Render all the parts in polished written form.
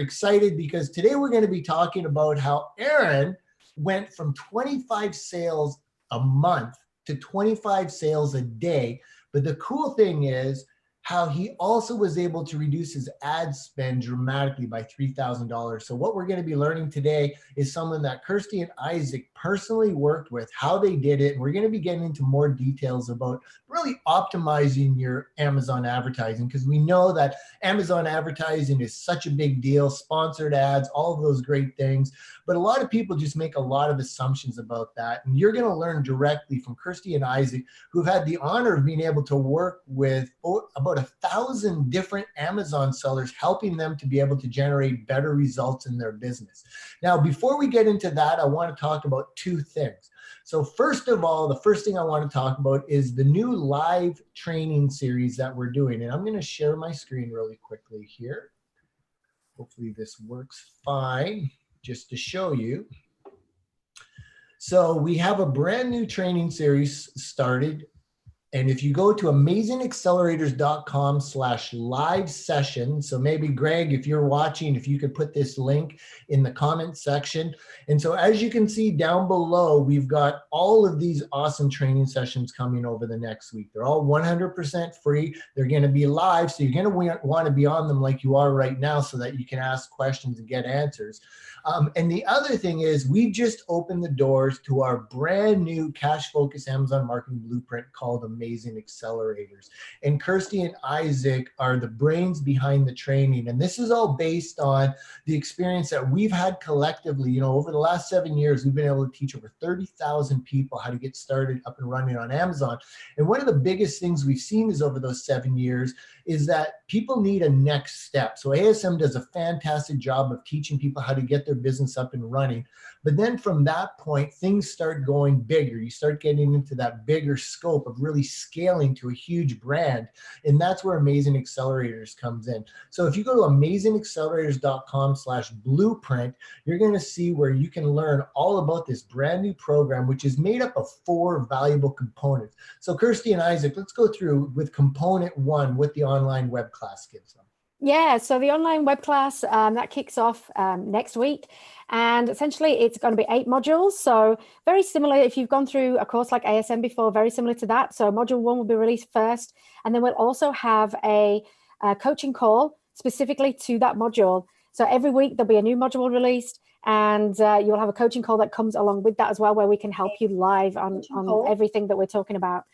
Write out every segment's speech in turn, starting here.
Excited because today we're going to be talking about how Aaron went from 25 sales a month to 25 sales a day. But the cool thing is how he also was able to reduce his ad spend dramatically by $3,000. So what we're going to be learning today is someone that Kirsty and Isaac personally worked with, how they did it. And we're going to be getting into more details about really optimizing your Amazon advertising, because we know that Amazon advertising is such a big deal, sponsored ads, all of those great things. But a lot of people just make a lot of assumptions about that. And you're going to learn directly from Kirsty and Isaac, who've had the honor of being able to work with about 1,000 different Amazon sellers, helping them to be able to generate better results in their business. Now, before we get into that, I want to talk about two things. So first of all, the first thing I want to talk about is the new live training series that we're doing. And I'm going to share my screen really quickly here. Hopefully this works fine, just to show you. So we have a brand new training series started. And if you go to Amazing.com/live session, so maybe Greg, if you're watching, if you could put this link in the comment section. And so as you can see down below, we've got all of these awesome training sessions coming over the next week. They're all 100% free. They're going to be live. So you're going to want to be on them like you are right now so that you can ask questions and get answers. And the other thing is we just opened the doors to our brand new cash focused Amazon marketing blueprint called Amazing Accelerators. And Kirsty and Isaac are the brains behind the training. And this is all based on the experience that we've had collectively. You know, over the last 7 years, we've been able to teach over 30,000 people how to get started up and running on Amazon. And one of the biggest things we've seen is over those 7 years is that people need a next step. So ASM does a fantastic job of teaching people how to get their business up and running. But then from that point, things start going bigger. You start getting into that bigger scope of really scaling to a huge brand. And that's where Amazing Accelerators comes in. So if you go to AmazingAccelerators.com/blueprint, you're going to see where you can learn all about this brand new program, which is made up of 4 valuable components. So Kirsty and Isaac, let's go through with component 1, what the online web class gives them. Yeah, so the online web class, that kicks off next week. And essentially, it's going to be 8 modules. So very similar, if you've gone through a course like ASM before, very similar to that. So module 1 will be released first. And then we'll also have a coaching call specifically to that module. So every week, there'll be a new module released. And you'll have a coaching call that comes along with that as well, where we can help you live on everything that we're talking about.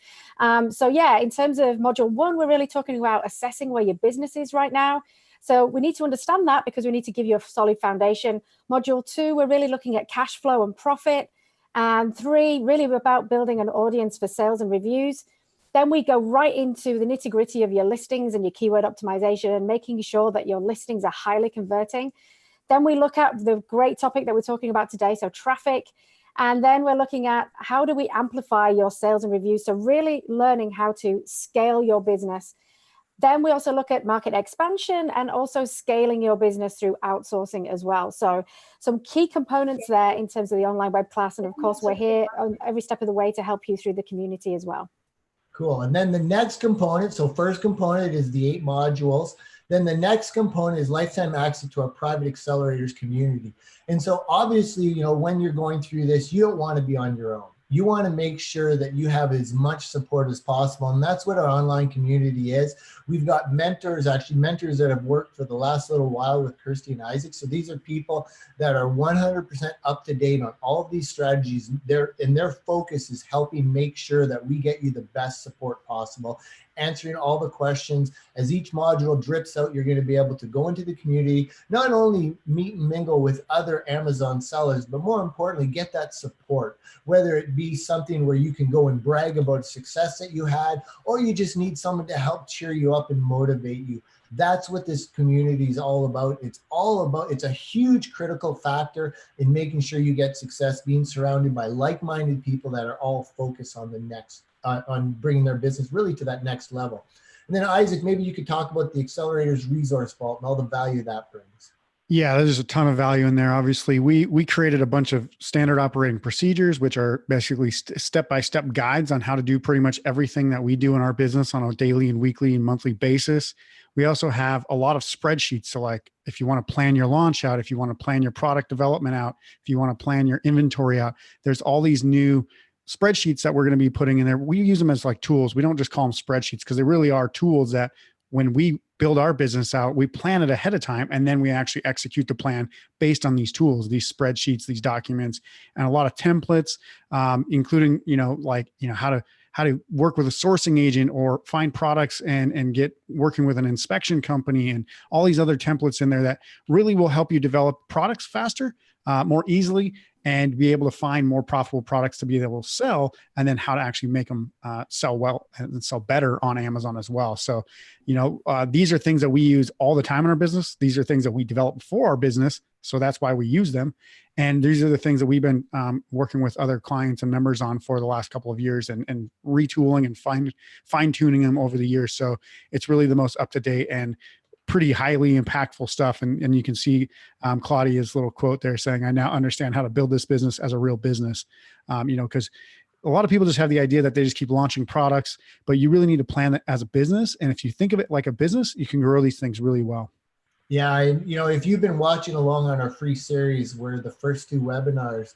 So yeah, in terms of module 1, we're really talking about assessing where your business is right now. So we need to understand that because we need to give you a solid foundation. Module 2, we're really looking at cash flow and profit. And 3, really about building an audience for sales and reviews. Then we go right into the nitty-gritty of your listings and your keyword optimization and making sure that your listings are highly converting. Then we look at the great topic that we're talking about today, so traffic. And then we're looking at how do we amplify your sales and reviews, so really learning how to scale your business. Then we also look at market expansion and also scaling your business through outsourcing as well. So some key components there in terms of the online web class. And of course, we're here on every step of the way to help you through the community as well. Cool. And then the next component, so first component is the 8 modules. Then the next component is lifetime access to our private accelerators community. And so obviously, you know, when you're going through this, you don't want to be on your own. You want to make sure that you have as much support as possible. And that's what our online community is. We've got mentors, actually mentors that have worked for the last little while with Kirsty and Isaac. So these are people that are 100% up to date on all of these strategies. Their focus is helping make sure that we get you the best support possible, answering all the questions. As each module drips out, you're going to be able to go into the community, not only meet and mingle with other Amazon sellers, but more importantly, get that support, whether it be something where you can go and brag about success that you had, or you just need someone to help cheer you up and motivate you. That's what this community is all about. It's a huge critical factor in making sure you get success, being surrounded by like-minded people that are all focused on the next, on bringing their business really to that next level. And then Isaac, maybe you could talk about the Accelerators resource vault and all the value that brings. Yeah, there's a ton of value in there. Obviously, we created a bunch of standard operating procedures, which are basically step-by-step guides on how to do pretty much everything that we do in our business on a daily and weekly and monthly basis. We also have a lot of spreadsheets. So like if you want to plan your launch out, if you want to plan your product development out, if you want to plan your inventory out, there's all these new spreadsheets that we're going to be putting in there. We use them as like tools. We don't just call them spreadsheets because they really are tools that when we build our business out, we plan it ahead of time, and then we actually execute the plan based on these tools, these spreadsheets, these documents, and a lot of templates, including how to work with a sourcing agent or find products and get working with an inspection company, and all these other templates in there that really will help you develop products faster, more easily, and be able to find more profitable products to be able to sell, and then how to actually make them sell well and sell better on Amazon as well. So, these are things that we use all the time in our business. These are things that we develop for our business. So that's why we use them. And these are the things that we've been working with other clients and members on for the last couple of years, and retooling and fine tuning them over the years. So it's really the most up to date and pretty highly impactful stuff. And you can see Claudia's little quote there saying, "I now understand how to build this business as a real business." Because a lot of people just have the idea that they just keep launching products, but you really need to plan it as a business. And if you think of it like a business, you can grow these things really well. Yeah, and if you've been watching along on our free series, where the first two webinars,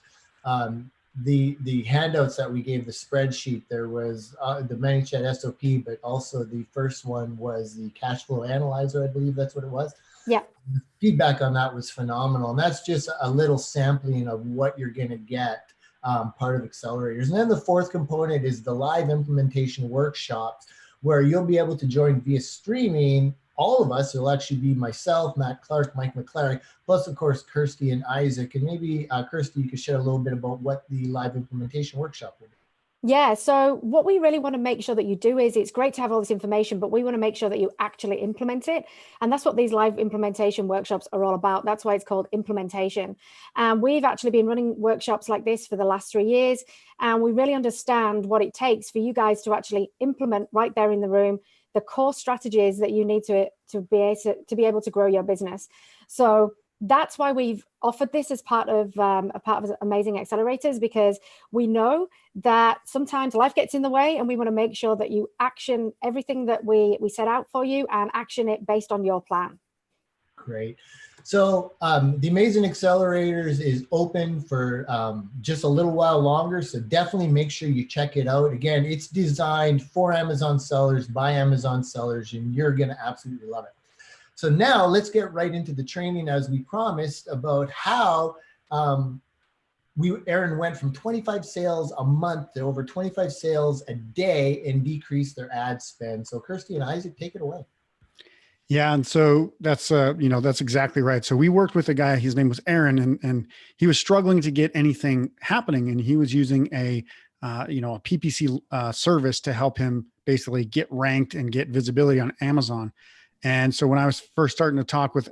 the handouts that we gave, the spreadsheet, there was the ManyChat SOP, but also the first one was the cash flow analyzer. I believe that's what it was. Yeah. The feedback on that was phenomenal, and that's just a little sampling of what you're going to get part of Accelerators. And then the fourth component is the live implementation workshops, where you'll be able to join via streaming. All of us, it'll actually be myself, Matt Clark, Mike McClary, plus of course, Kirsty and Isaac. And maybe Kirsty, you could share a little bit about what the live implementation workshop will be. Yeah, so what we really want to make sure that you do is, it's great to have all this information, but we want to make sure that you actually implement it. And that's what these live implementation workshops are all about. That's why it's called implementation. And we've actually been running workshops like this for the last 3 years. And we really understand what it takes for you guys to actually implement right there in the room the core strategies that you need to be able to grow your business. So that's why we've offered this as part of Amazing Accelerators, because we know that sometimes life gets in the way, and we want to make sure that you action everything that we set out for you, and action it based on your plan. Great. So the Amazing Accelerators is open for just a little while longer. So definitely make sure you check it out. Again, it's designed for Amazon sellers by Amazon sellers, and you're going to absolutely love it. So now let's get right into the training, as we promised, about how Aaron went from 25 sales a month to over 25 sales a day and decreased their ad spend. So Kirsty and Isaac, take it away. Yeah. And so that's exactly right. So we worked with a guy, his name was Aaron, and he was struggling to get anything happening. And he was using a PPC service to help him basically get ranked and get visibility on Amazon. And so when I was first starting to talk with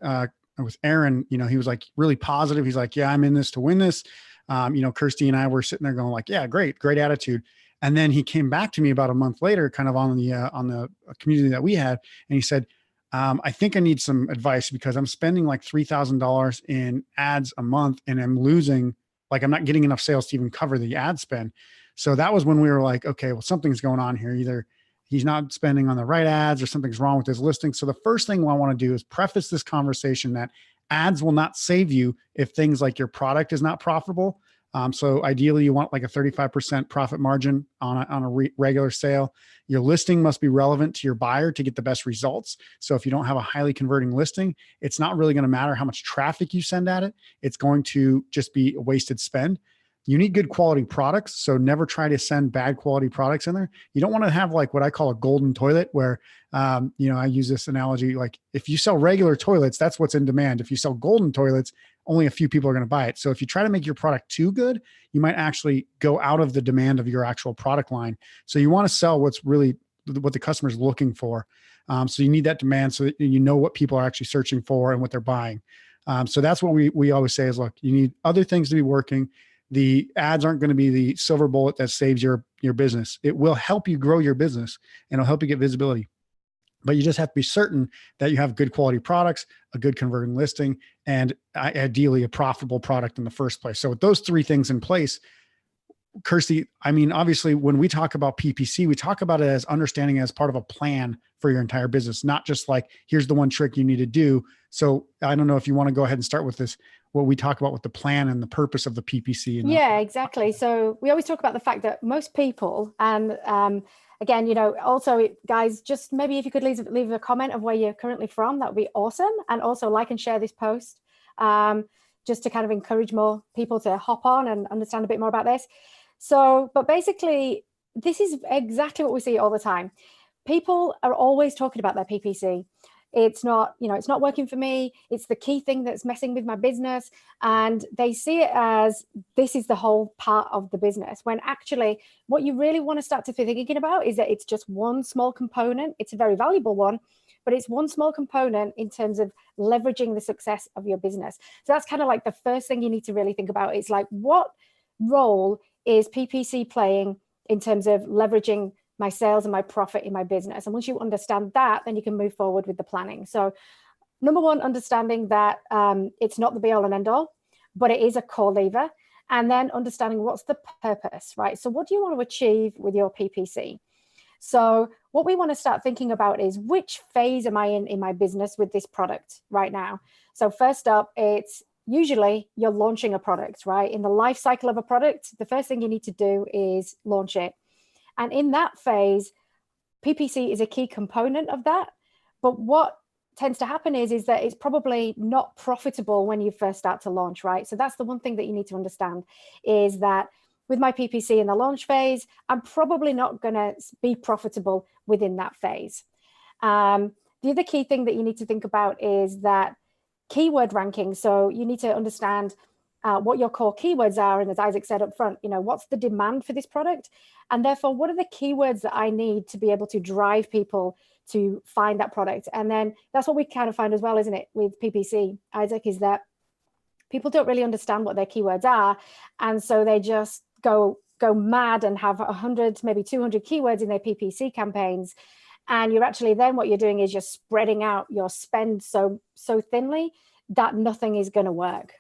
Aaron, he was like really positive. He's like, "Yeah, I'm in this to win this." Kirsty and I were sitting there going like, "Yeah, great attitude." And then he came back to me about a month later, kind of on the community that we had. And he said, "I think I need some advice, because I'm spending like $3,000 in ads a month, and I'm losing, like I'm not getting enough sales to even cover the ad spend." So that was when we were like, okay, well, something's going on here. Either he's not spending on the right ads, or something's wrong with his listing. So the first thing I want to do is preface this conversation that ads will not save you if things like your product is not profitable. So ideally, you want like a 35% profit margin on a regular sale. Your listing must be relevant to your buyer to get the best results. So if you don't have a highly converting listing, it's not really going to matter how much traffic you send at it. It's going to just be a wasted spend. You need good quality products. So never try to send bad quality products in there. You don't want to have like what I call a golden toilet, where, I use this analogy, like if you sell regular toilets, that's what's in demand. If you sell golden toilets, only a few people are going to buy it. So if you try to make your product too good, you might actually go out of the demand of your actual product line. So you want to sell what's really what the customer is looking for. So you need that demand so that you know what people are actually searching for and what they're buying. So that's what we always say is, look, you need other things to be working. The ads aren't going to be the silver bullet that saves your business. It will help you grow your business, and it'll help you get visibility. but you just have to be certain that you have good quality products, a good converting listing, and ideally a profitable product in the first place. So with those three things in place, Kirsty, I mean, obviously when we talk about PPC, we talk about it as understanding it as part of a plan for your entire business, not just like, here's the one trick you need to do. So I don't know if you want to go ahead and start with this, what we talk about with the plan and the purpose of the PPC. Yeah, exactly. So we always talk about the fact that most people, and again, you know, also guys, just maybe if you could leave a comment of where you're currently from, that would be awesome. And also like and share this post, just to kind of encourage more people to hop on and understand a bit more about this. So, but basically, this is exactly what we see all the time. People are always talking about their PPC. It's not, you know, it's not working for me. It's the key thing that's messing with my business. And they see it as this is the whole part of the business, when actually what you really want to start to be thinking about is that it's just one small component. It's a very valuable one, but it's one small component in terms of leveraging the success of your business. So that's kind of like the first thing you need to really think about. It's like, what role is PPC playing in terms of leveraging my sales and my profit in my business? And once you understand that, then you can move forward with the planning. So number one, understanding that it's not the be all and end all, but it is a core lever. And then understanding what's the purpose, right? So what do you want to achieve with your PPC? So what we want to start thinking about is, which phase am I in my business with this product right now? So first up, it's usually you're launching a product, right? In the life cycle of a product, the first thing you need to do is launch it. And in that phase, PPC is a key component of that. But what tends to happen is that it's probably not profitable when you first start to launch, right? So that's the one thing that you need to understand, is that with my PPC in the launch phase, I'm probably not going to be profitable within that phase. The other key thing that you need to think about is that keyword ranking. So you need to understand what your core keywords are. And as Isaac said up front, you know, what's the demand for this product? And therefore, what are the keywords that I need to be able to drive people to find that product? And then that's what we kind of find as well, isn't it, with PPC, Isaac, is that people don't really understand what their keywords are. And so they just go mad and have 100, maybe 200 keywords in their PPC campaigns. And you're actually, then what you're doing is you're spreading out your spend so thinly that nothing is going to work.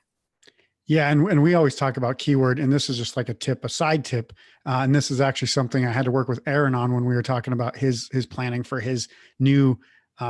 Yeah. And we always talk about keyword, and this is just like a side tip. And this is actually something I had to work with Aaron on when we were talking about his planning for his new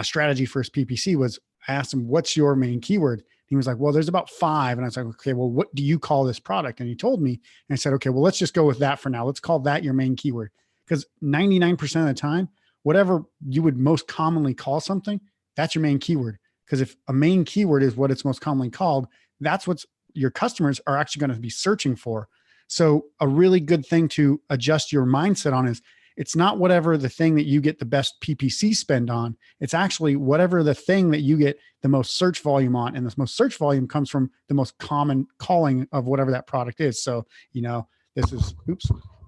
strategy for his PPC. Was I asked him, what's your main keyword? He was like, well, there's about 5. And I was like, okay, well, what do you call this product? And he told me, and I said, okay, well, let's just go with that for now. Let's call that your main keyword. Because 99% of the time, whatever you would most commonly call something, that's your main keyword. Because if a main keyword is what it's most commonly called, that's what's your customers are actually going to be searching for. So a really good thing to adjust your mindset on is, it's not whatever the thing that you get the best PPC spend on. It's actually whatever the thing that you get the most search volume on. And this most search volume comes from the most common calling of whatever that product is. So, you know, this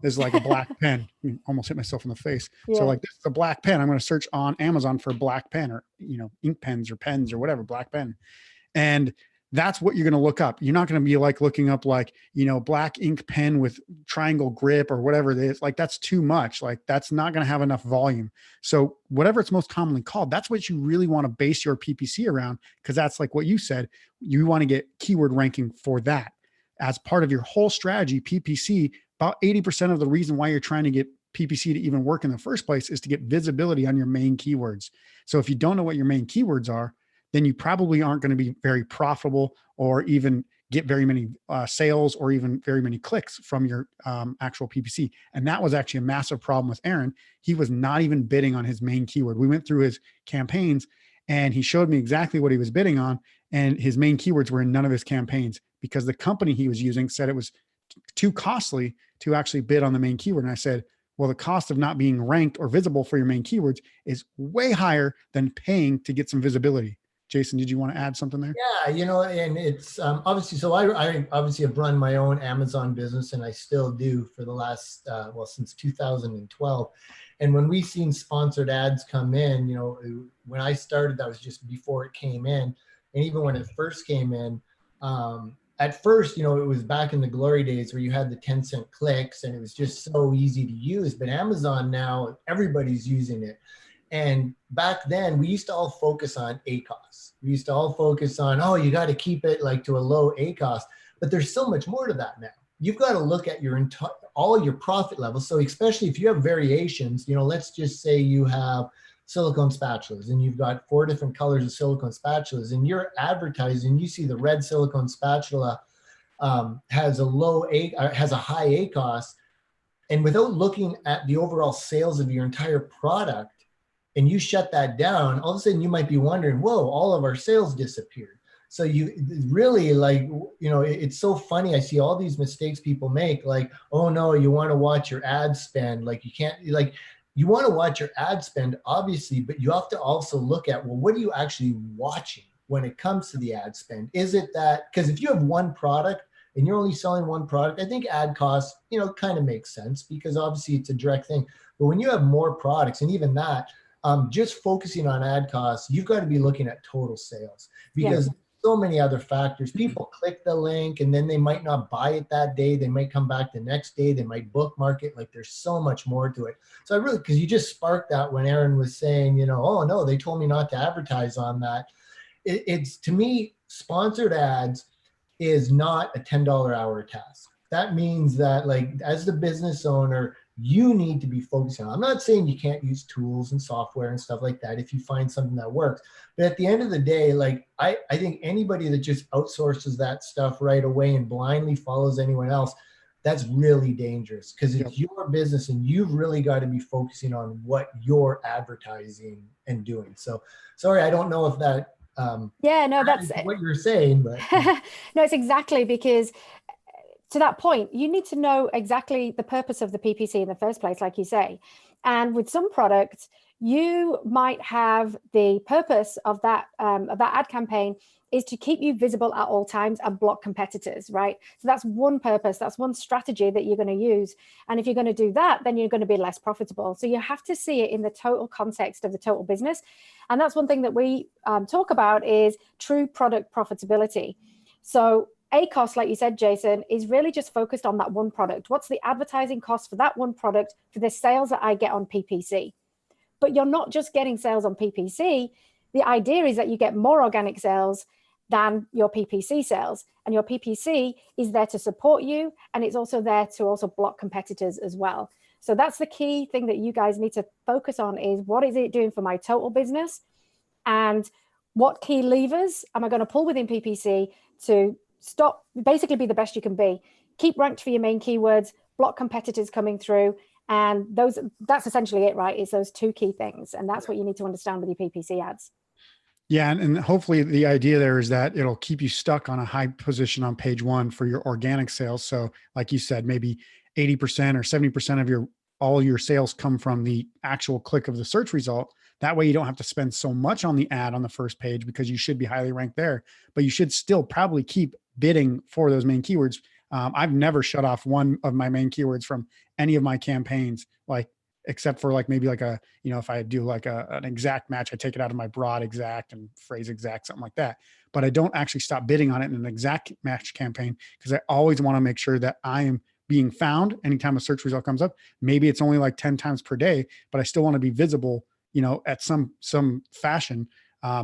is like a black pen. I almost hit myself in the face. Yeah. So like, this is a black pen. I'm going to search on Amazon for black pen, or, you know, ink pens or pens or whatever, black pen. And that's what you're going to look up. You're not going to be like looking up like, you know, black ink pen with triangle grip or whatever it is. Like, that's too much. Like, that's not going to have enough volume. So whatever it's most commonly called, that's what you really want to base your PPC around. Cause that's like what you said, you want to get keyword ranking for that as part of your whole strategy. PPC, about 80% of the reason why you're trying to get PPC to even work in the first place is to get visibility on your main keywords. So if you don't know what your main keywords are, then you probably aren't going to be very profitable or even get very many sales or even very many clicks from your actual PPC. And that was actually a massive problem with Aaron. He was not even bidding on his main keyword. We went through his campaigns and he showed me exactly what he was bidding on. And his main keywords were in none of his campaigns because the company he was using said it was too costly to actually bid on the main keyword. And I said, well, the cost of not being ranked or visible for your main keywords is way higher than paying to get some visibility. Jason, did you want to add something there? Yeah, you know, and it's obviously, so I obviously have run my own Amazon business, and I still do for the last, since 2012. And when we've seen sponsored ads come in, you know, when I started, that was just before it came in. And even when it first came in, at first, you know, it was back in the glory days where you had the 10-cent clicks and it was just so easy to use. But Amazon now, everybody's using it. And back then we used to all focus on ACoS. We used to all focus on, oh, you got to keep it like to a low ACoS, but there's so much more to that now. You've got to look at your entire, all your profit levels. So especially if you have variations, you know, let's just say you have silicone spatulas and you've got 4 different colors of silicone spatulas and you're advertising, you see the red silicone spatula has a high ACoS, and without looking at the overall sales of your entire product, and you shut that down, all of a sudden you might be wondering, whoa, all of our sales disappeared. So you really, like, you know, it's so funny. I see all these mistakes people make, like, oh no, you want to watch your ad spend. Like you can't, like, you want to watch your ad spend, obviously, but you have to also look at, well, what are you actually watching when it comes to the ad spend? Is it that, because if you have one product and you're only selling one product, I think ad cost, you know, kind of makes sense because obviously it's a direct thing. But when you have more products, and even that, just focusing on ad costs, you've got to be looking at total sales because so many other factors. People click the link and then they might not buy it that day. They might come back the next day. They might bookmark it. Like there's so much more to it. So I really, because you just sparked that when Aaron was saying, you know, oh no, they told me not to advertise on that. It's, to me, sponsored ads is not a $10 hour task. That means that, like, as the business owner, you need to be focusing on. I'm not saying you can't use tools and software and stuff like that if you find something that works. But at the end of the day, like, I think anybody that just outsources that stuff right away and blindly follows anyone else, that's really dangerous because it's your business and you've really got to be focusing on what you're advertising and doing. So sorry, I don't know if that no, that's what you're saying, but no, it's exactly, because to that point, you need to know exactly the purpose of the PPC in the first place, like you say. And with some products, you might have the purpose of that ad campaign is to keep you visible at all times and block competitors, right? So that's one purpose, that's one strategy that you're going to use. And if you're going to do that, then you're going to be less profitable. So you have to see it in the total context of the total business. And that's one thing that we talk about is true product profitability. So ACoS, like you said, Jason, is really just focused on that one product. What's the advertising cost for that one product for the sales that I get on PPC? But you're not just getting sales on PPC. The idea is that you get more organic sales than your PPC sales. And your PPC is there to support you. And it's also there to also block competitors as well. So that's the key thing that you guys need to focus on is what is it doing for my total business? And what key levers am I going to pull within PPC to stop, basically be the best you can be, keep ranked for your main keywords, block competitors coming through. And that's essentially it, right? It's those 2 key things. And that's what you need to understand with your PPC ads. Yeah. And hopefully the idea there is that it'll keep you stuck on a high position on page 1 for your organic sales. So like you said, maybe 80% or 70% of all your sales come from the actual click of the search result. That way you don't have to spend so much on the ad on the first page because you should be highly ranked there, but you should still probably keep bidding for those main keywords. I've never shut off one of my main keywords from any of my campaigns, like, except for like maybe like if I do like an exact match, I take it out of my broad exact and phrase exact, something like that. But I don't actually stop bidding on it in an exact match campaign because I always want to make sure that I am being found anytime a search result comes up. Maybe it's only like 10 times per day, but I still want to be visible, at some fashion,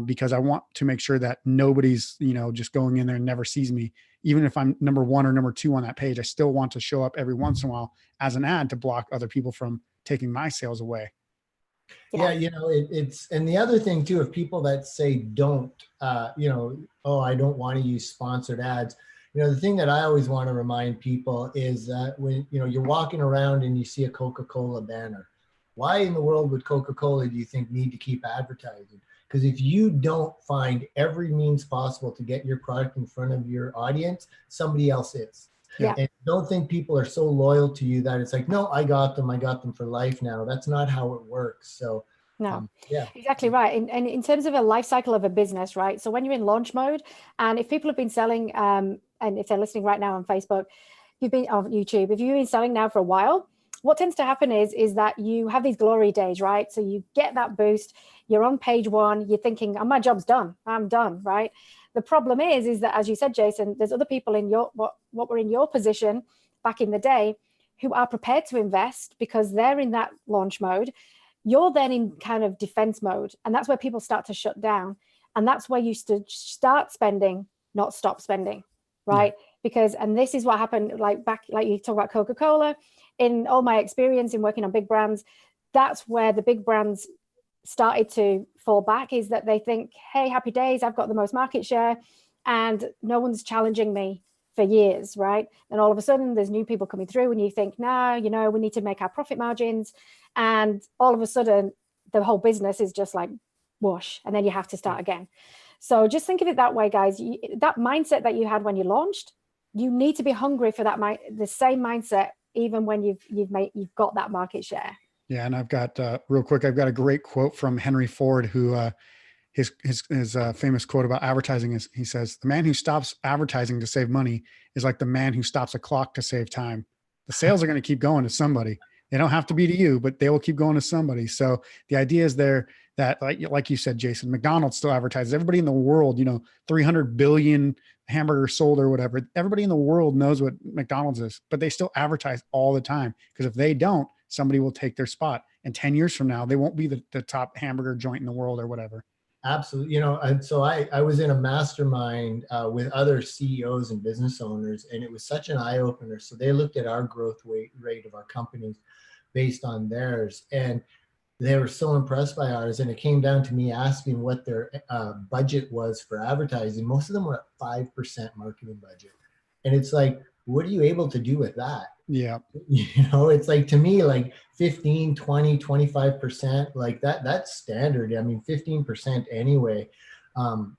because I want to make sure that nobody's, just going in there and never sees me. Even if I'm number 1 or number 2 on that page, I still want to show up every once in a while as an ad to block other people from taking my sales away. Yeah, it's, and the other thing too, if people that say don't, oh, I don't want to use sponsored ads, the thing that I always want to remind people is that when, you're walking around and you see a Coca-Cola banner, why in the world would Coca-Cola, do you think, need to keep advertising? Because if you don't find every means possible to get your product in front of your audience, somebody else is. Yeah. And don't think people are so loyal to you that it's like, no, I got them for life now. That's not how it works. So no, yeah, exactly right. And in terms of a life cycle of a business, right? So when you're in launch mode, and if people have been selling, and if they're listening right now on Facebook, you've been on YouTube, if you've been selling now for a while, what tends to happen is that you have these glory days, right? So you get that boost, you're on page 1, you're thinking, oh, my job's done, I'm done, right? The problem is that, as you said, Jason, there's other people in what were in your position back in the day who are prepared to invest because they're in that launch mode. you're then in kind of defense mode. And that's where people start to shut down. And that's where you start spending, not stop spending, right? Yeah. Because, and this is what happened, like you talk about Coca-Cola, in all my experience in working on big brands, that's where the big brands started to fall back, is that they think, hey, happy days, I've got the most market share and no one's challenging me for years, right? And all of a sudden there's new people coming through and you think, no, you know, we need to make our profit margins. And all of a sudden the whole business is just like whoosh, and then you have to start again. So just think of it that way, guys. That mindset that you had when you launched, you need to be hungry for that, the same mindset, even when you've got that market share. Yeah. And I've got, real quick, I've got a great quote from Henry Ford, who, his famous quote about advertising is, he says, the man who stops advertising to save money is like the man who stops a clock to save time. The sales are going to keep going to somebody. They don't have to be to you, but they will keep going to somebody. So the idea is there that, like you said, Jason, McDonald's still advertises. Everybody in the world, 300 billion hamburgers sold or whatever. Everybody in the world knows what McDonald's is, but they still advertise all the time, because if they don't, somebody will take their spot. And 10 years from now, they won't be the top hamburger joint in the world or whatever. Absolutely. And so I was in a mastermind with other CEOs and business owners, and it was such an eye opener. So they looked at our growth rate of our companies based on theirs, and they were so impressed by ours. And it came down to me asking what their budget was for advertising. Most of them were at 5% marketing budget. And it's like, what are you able to do with that? Yeah. It's like, to me, like 15, 20, 25%, like that's standard. I mean, 15% anyway.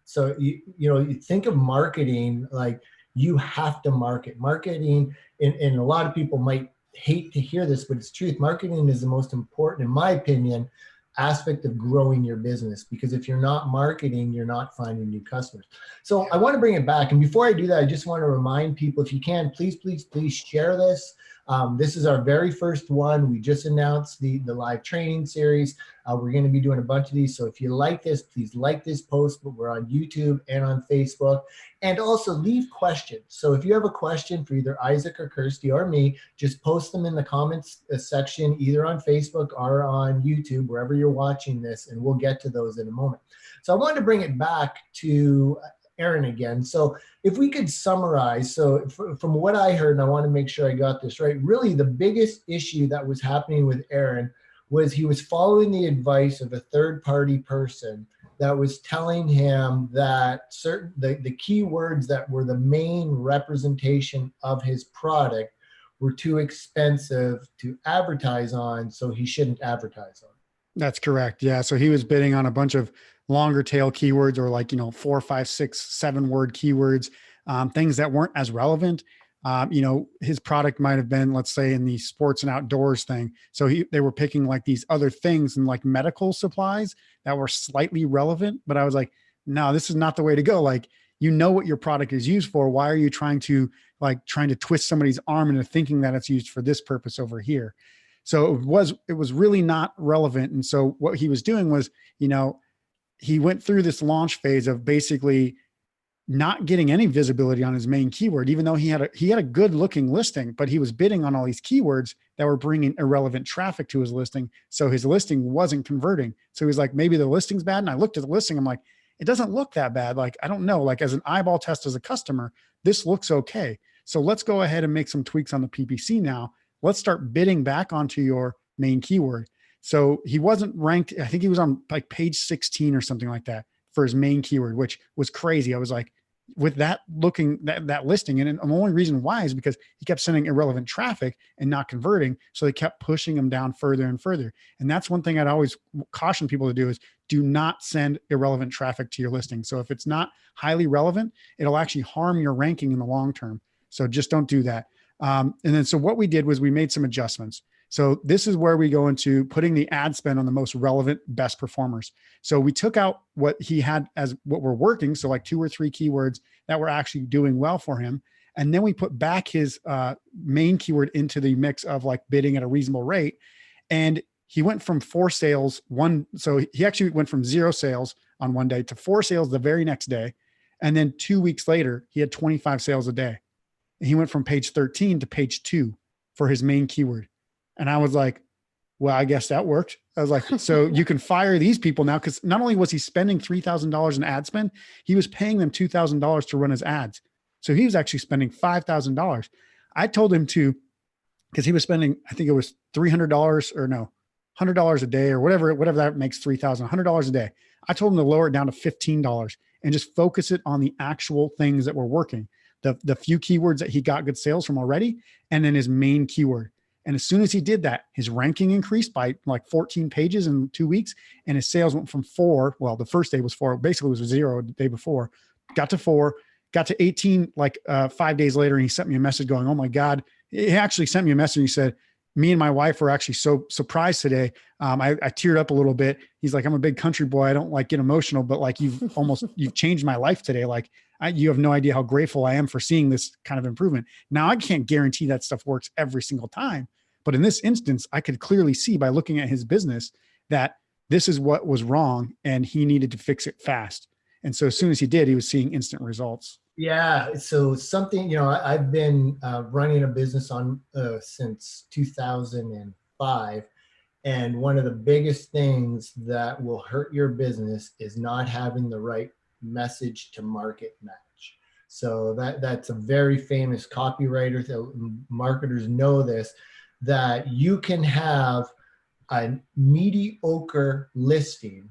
So, you think of marketing, like you have to marketing. And a lot of people might hate to hear this, but it's truth. Marketing is the most important, in my opinion, aspect of growing your business, because if you're not marketing, you're not finding new customers. So I want to bring it back. And before I do that, I just want to remind people, if you can, please share this. This is our very first one. We just announced the live training series. We're going to be doing a bunch of these. So if you like this, please like this post. But we're on YouTube and on Facebook. And also leave questions. So if you have a question for either Isaac or Kirsty or me, just post them in the comments section, either on Facebook or on YouTube, wherever you're watching this, and we'll get to those in a moment. So I wanted to bring it back to Aaron again. So if we could summarize, so from what I heard, and I want to make sure I got this right, really the biggest issue that was happening with Aaron was he was following the advice of a third-party person that was telling him that the keywords that were the main representation of his product were too expensive to advertise on, so he shouldn't advertise on. That's correct. Yeah. So he was bidding on a bunch of longer tail keywords, or like, 4, 5, 6, 7 word keywords, things that weren't as relevant. His product might have been, let's say, in the sports and outdoors thing. So they were picking like these other things and like medical supplies that were slightly relevant. But I was like, no, this is not the way to go. Like, what your product is used for. Why are you trying to twist somebody's arm into thinking that it's used for this purpose over here? So it was really not relevant. And so what he was doing was, he went through this launch phase of basically not getting any visibility on his main keyword, even though he had a good looking listing, but he was bidding on all these keywords that were bringing irrelevant traffic to his listing. So his listing wasn't converting. So he was like, maybe the listing's bad. And I looked at the listing. I'm like, it doesn't look that bad. Like, I don't know, like as an eyeball test as a customer, this looks okay. So let's go ahead and make some tweaks on the PPC now. Let's start bidding back onto your main keyword. So he wasn't ranked. I think he was on like page 16 or something like that for his main keyword, which was crazy. I was like, with that listing. And the only reason why is because he kept sending irrelevant traffic and not converting. So they kept pushing him down further and further. And that's one thing I'd always caution people to do is do not send irrelevant traffic to your listing. So if it's not highly relevant, it'll actually harm your ranking in the long term. So just don't do that. And then, so what we did was we made some adjustments. So this is where we go into putting the ad spend on the most relevant, best performers. So we took out what he had as what were working. So like 2 or 3 keywords that were actually doing well for him. And then we put back his main keyword into the mix of like bidding at a reasonable rate. And he went from 4 sales so he actually went from 0 sales on one day to 4 sales the very next day. And then 2 weeks later, he had 25 sales a day. And he went from page 13 to page 2 for his main keyword. And I was like, well, I guess that worked. I was like, so you can fire these people now. Cause not only was he spending $3,000 in ad spend, he was paying them $2,000 to run his ads. So he was actually spending $5,000. I told him to, cause he was spending, I think it was $300 or no, $100 a day or whatever that makes $3,000, $100 a day. I told him to lower it down to $15 and just focus it on the actual things that were working. The few keywords that he got good sales from already, and then his main keyword. And as soon as he did that, his ranking increased by like 14 pages in 2 weeks. And his sales went from 4. Well, the first day was 4, basically it was 0 the day before, got to 4, got to 18, like 5 days later. And he sent me a message going, oh my God. He actually sent me a message. He said, me and my wife were actually so surprised today. I teared up a little bit. He's like, I'm a big country boy. I don't like get emotional, but like you've changed my life today. Like you have no idea how grateful I am for seeing this kind of improvement. Now I can't guarantee that stuff works every single time, but in this instance, I could clearly see by looking at his business that this is what was wrong and he needed to fix it fast. And so as soon as he did, he was seeing instant results. Yeah. So something, I've been running a business on since 2005. And one of the biggest things that will hurt your business is not having the right message to market match. So that's a very famous copywriter. Marketers know this, that you can have a mediocre listing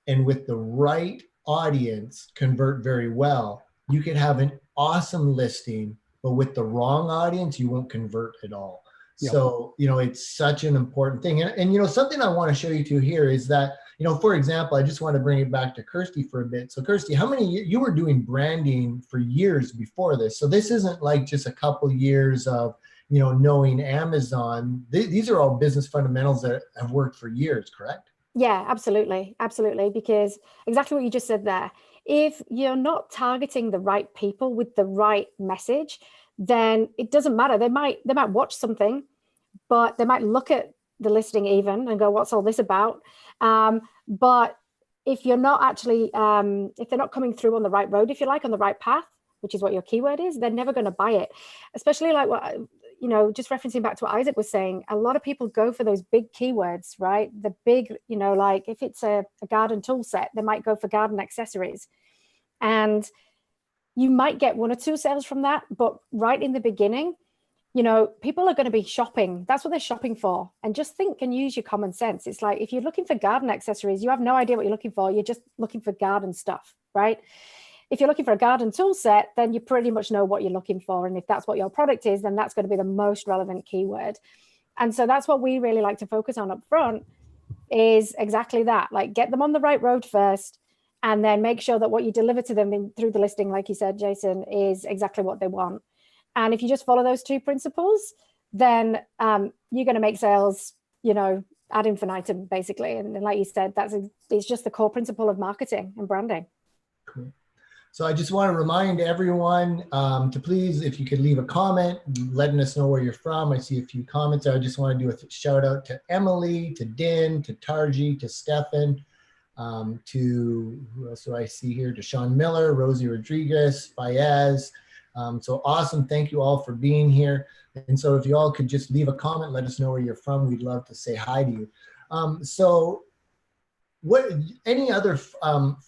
and with the right audience convert very well. You could have an awesome listing, but with the wrong audience, you won't convert at all. Yep. So, it's such an important thing. And something I want to show you to here is that, for example, I just want to bring it back to Kirsty for a bit. So Kirsty, how many years you were doing branding for years before this? So this isn't like just a couple years of, knowing Amazon. These are all business fundamentals that have worked for years, correct? Yeah, absolutely. Absolutely. Because exactly what you just said there. If you're not targeting the right people with the right message, then it doesn't matter. They might watch something, but they might look at the listing even and go, what's all this about? But if you're not actually, if they're not coming through on the right road, if you like, on the right path, which is what your keyword is, they're never going to buy it. Especially like what, just referencing back to what Isaac was saying, a lot of people go for those big keywords, right? The big, like if it's a garden tool set, they might go for garden accessories. And you might get 1 or 2 sales from that. But right in the beginning, people are going to be shopping. That's what they're shopping for. And just think and use your common sense. It's like, if you're looking for garden accessories, you have no idea what you're looking for. You're just looking for garden stuff, right? If you're looking for a garden tool set, then you pretty much know what you're looking for. And if that's what your product is, then that's going to be the most relevant keyword. And so that's what we really like to focus on up front, is exactly that. Like, get them on the right road first, and then make sure that what you deliver to them through the listing, like you said, Jason, is exactly what they want. And if you just follow those 2 principles, then you're going to make sales, ad infinitum, basically. And like you said, it's just the core principle of marketing and branding. Cool. So I just want to remind everyone to please, if you could leave a comment, letting us know where you're from. I see a few comments. I just want to do a shout out to Emily, to Din, to Tarji, to Stefan, to who else do I see here? To Sean Miller, Rosie Rodriguez, Fayez. So awesome. Thank you all for being here. And so if you all could just leave a comment, let us know where you're from. We'd love to say hi to you. So what, any other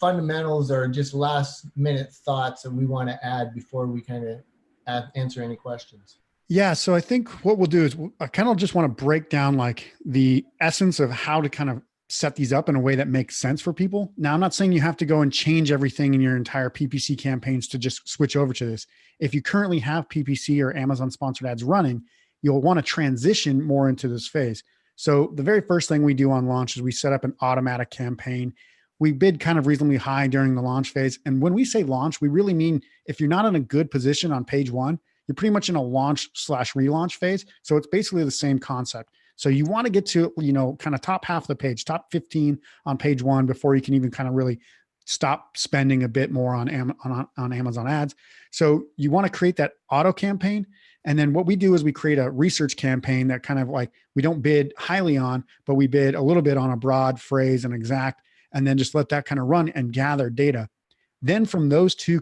fundamentals or just last minute thoughts that we want to add before we kind of answer any questions? Yeah. So I think what we'll do is I kind of just want to break down like the essence of how to kind of set these up in a way that makes sense for people. Now, I'm not saying you have to go and change everything in your entire PPC campaigns to just switch over to this. If you currently have PPC or Amazon sponsored ads running, you'll want to transition more into this phase. So the very first thing we do on launch is we set up an automatic campaign. We bid kind of reasonably high during the launch phase. And when we say launch, we really mean if you're not in a good position on page 1, you're pretty much in a launch/relaunch phase. So it's basically the same concept. So you want to get to, kind of top half of the page, top 15 on page 1 before you can even kind of really stop spending a bit more on Amazon ads. So you want to create that auto campaign. And then what we do is we create a research campaign that kind of like, we don't bid highly on, but we bid a little bit on a broad phrase and exact, and then just let that kind of run and gather data. Then from those two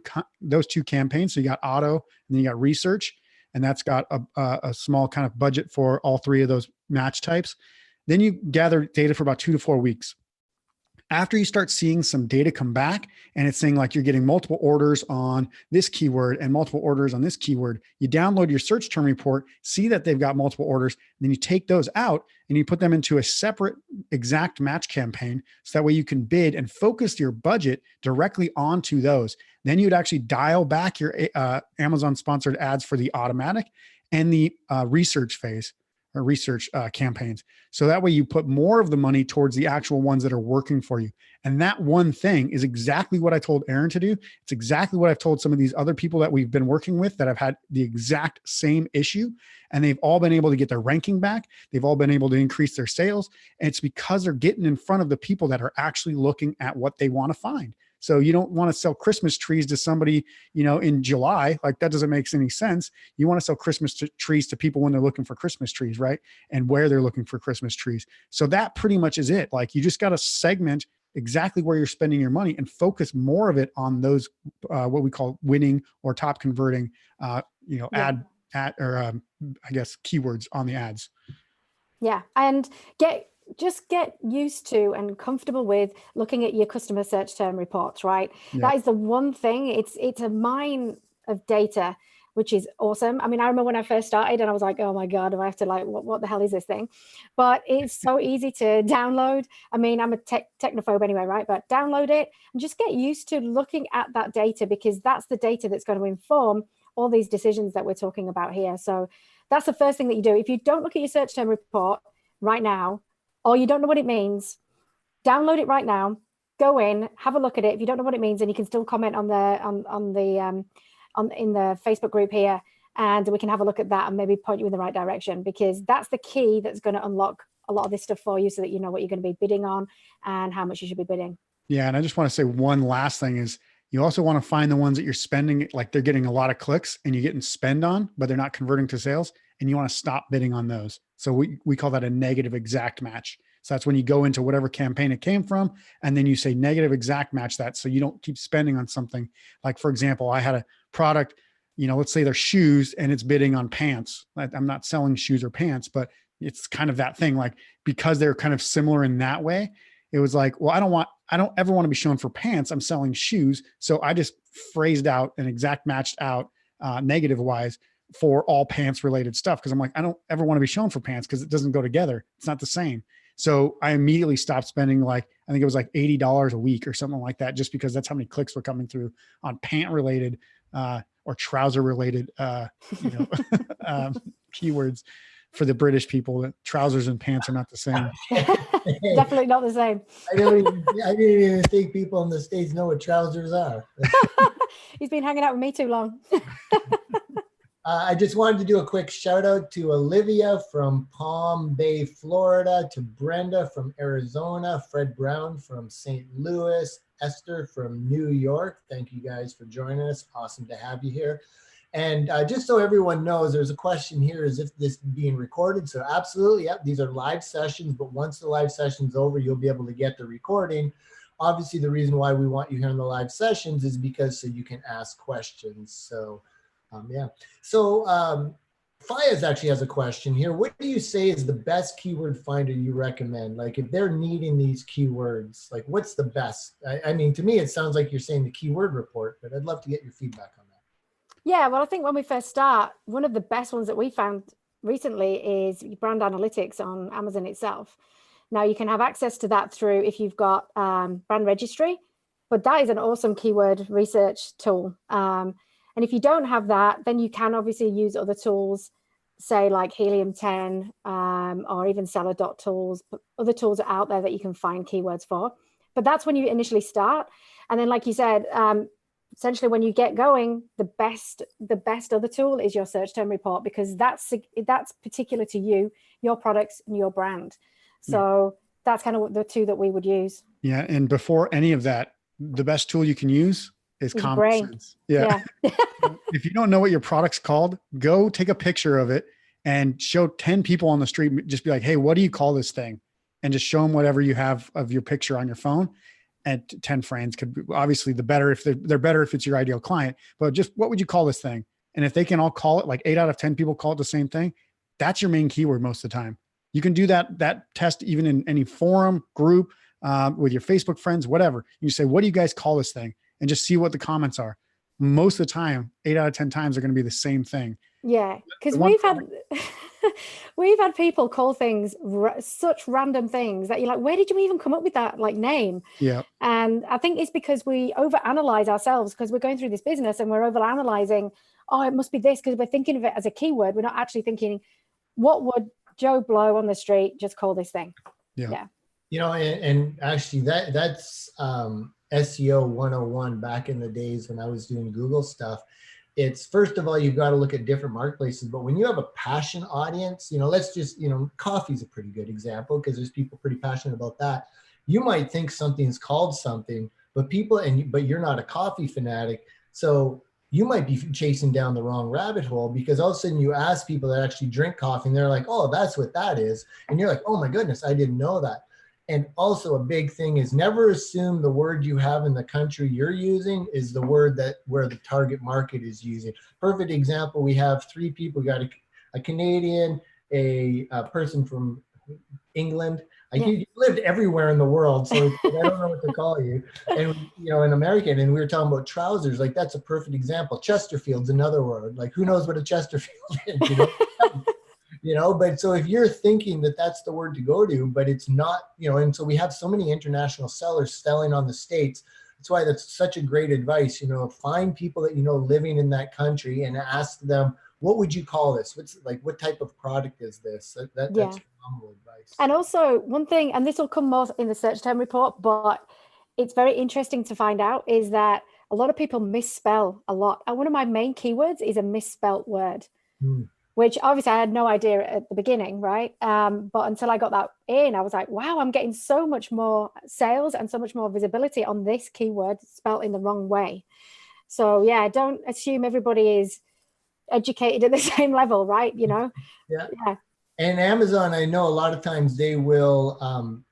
campaigns, so you got auto and then you got research, and that's got a small kind of budget for all 3 of those match types. Then you gather data for about 2 to 4 weeks. After you start seeing some data come back and it's saying like you're getting multiple orders on this keyword and multiple orders on this keyword, you download your search term report, see that they've got multiple orders, and then you take those out and you put them into a separate exact match campaign. So that way you can bid and focus your budget directly onto those. Then you'd actually dial back your Amazon sponsored ads for the automatic and the research phase or research campaigns. So that way you put more of the money towards the actual ones that are working for you. And that one thing is exactly what I told Aaron to do. It's exactly what I've told some of these other people that we've been working with that have had the exact same issue. And they've all been able to get their ranking back. They've all been able to increase their sales. And it's because they're getting in front of the people that are actually looking at what they want to find. So you don't want to sell Christmas trees to somebody, in July, like that doesn't make any sense. You want to sell Christmas trees to people when they're looking for Christmas trees, right? And where they're looking for Christmas trees. So that pretty much is it. Like you just got to segment exactly where you're spending your money and focus more of it on those, what we call winning or top converting, ad or I guess keywords on the ads. Yeah. And just get used to and comfortable with looking at your customer search term reports, right? Yeah. That is the one thing. It's a mine of data, which is awesome. I mean, I remember when I first started and I was like, oh my God, do I have to what the hell is this thing? But it's so easy to download. I mean, I'm a technophobe anyway, right? But download it and just get used to looking at that data, because that's the data that's going to inform all these decisions that we're talking about here. So that's the first thing that you do. If you don't look at your search term report right now, or you don't know what it means, download it right now, go in, have a look at it. If you don't know what it means, and you can still comment in the Facebook group here, and we can have a look at that and maybe point you in the right direction, because that's the key that's going to unlock a lot of this stuff for you, so that you know what you're going to be bidding on and how much you should be bidding. Yeah. And I just want to say one last thing is you also want to find the ones that you're spending, like they're getting a lot of clicks and you're getting spend on, but they're not converting to sales, and you want to stop bidding on those. So we call that a negative exact match. So that's when you go into whatever campaign it came from, and then you say negative exact match that, so you don't keep spending on something. Like, for example, I had a product, let's say they're shoes and it's bidding on pants. I'm not selling shoes or pants, but it's kind of that thing. Like, because they're kind of similar in that way, it was like, well, I don't ever want to be shown for pants. I'm selling shoes. So I just phrased out an exact matched out negative wise for all pants related stuff. Cause I'm like, I don't ever want to be shown for pants because it doesn't go together. It's not the same. So I immediately stopped spending I think it was like $80 a week or something like that, just because that's how many clicks were coming through on pant related or trouser related, keywords. For the British people, trousers and pants are not the same. Definitely not the same. I didn't even think people in the States know what trousers are. He's been hanging out with me too long. I just wanted to do a quick shout out to Olivia from Palm Bay, Florida, to Brenda from Arizona, Fred Brown from St. Louis, Esther from New York. Thank you guys for joining us. Awesome to have you here. And just so everyone knows, there's a question here, is if this being recorded? So absolutely, yep, these are live sessions, but once the live session's over, you'll be able to get the recording. Obviously, the reason why we want you here in the live sessions is because so you can ask questions. So yeah. So Fayez actually has a question here. What do you say is the best keyword finder you recommend? Like, if they're needing these keywords, like what's the best? I mean, to me, it sounds like you're saying the keyword report, but I'd love to get your feedback on that. Yeah, well, I think when we first start, one of the best ones that we found recently is brand analytics on Amazon itself. Now, you can have access to that through if you've got brand registry, but that is an awesome keyword research tool. And if you don't have that, then you can obviously use other tools, say like Helium 10 or even Seller.tools. But other tools are out there that you can find keywords for. But that's when you initially start. And then, like you said, essentially when you get going, the best other tool is your search term report, because that's particular to you, your products and your brand. So that's kind of the two that we would use. Yeah. And before any of that, the best tool you can use is common sense. Yeah. If you don't know what your product's called, go take a picture of it and show 10 people on the street. Just be like, hey, what do you call this thing? And just show them whatever you have of your picture on your phone. And 10 friends could be, obviously the better if they're better if it's your ideal client, but just what would you call this thing? And if they can all call it, like 8 out of 10 people call it the same thing, that's your main keyword most of the time. You can do that test even in any forum, group, with your Facebook friends, whatever. You say, what do you guys call this thing? And just see what the comments are. Most of the time, 8 out of 10 times are going to be the same thing. Yeah, because The one we've had we've had people call things such random things that you're like, where did you even come up with that like name? Yeah. And I think it's because we overanalyze ourselves because we're going through this business and we're overanalyzing, oh, it must be this, because we're thinking of it as a keyword. We're not actually thinking, what would Joe Blow on the street just call this thing? Yeah. You know, and actually that's SEO 101 back in the days when I was doing Google stuff. It's, first of all, you've got to look at different marketplaces, but when you have a passion audience, you know, let's just, you know, coffee's a pretty good example because there's people pretty passionate about that. You might think something's called something, but but you're not a coffee fanatic. So you might be chasing down the wrong rabbit hole, because all of a sudden you ask people that actually drink coffee and they're like, oh, that's what that is. And you're like, oh my goodness, I didn't know that. And also a big thing is never assume the word you have in the country you're using is the word where the target market is using. Perfect example, we have 3 people. We got a Canadian, a person from England. You lived everywhere in the world, so I don't know what to call you. And, you know, an American, and we were talking about trousers. Like, that's a perfect example. Chesterfield's another word. Like, who knows what a Chesterfield is, you know? You know, but so if you're thinking that that's the word to go to, but it's not, you know, and so we have so many international sellers selling on the States. That's why that's such a great advice, you know, find people that, you know, living in that country and ask them, what would you call this? What type of product is this? That's phenomenal advice. And also one thing, and this will come more in the search term report, but it's very interesting to find out, is that a lot of people misspell a lot. And one of my main keywords is a misspelt word. Which obviously I had no idea at the beginning, right? But until I got that in, I was like, wow, I'm getting so much more sales and so much more visibility on this keyword spelled in the wrong way. So yeah, don't assume everybody is educated at the same level, right? You know? Yeah. And Amazon, I know a lot of times they will,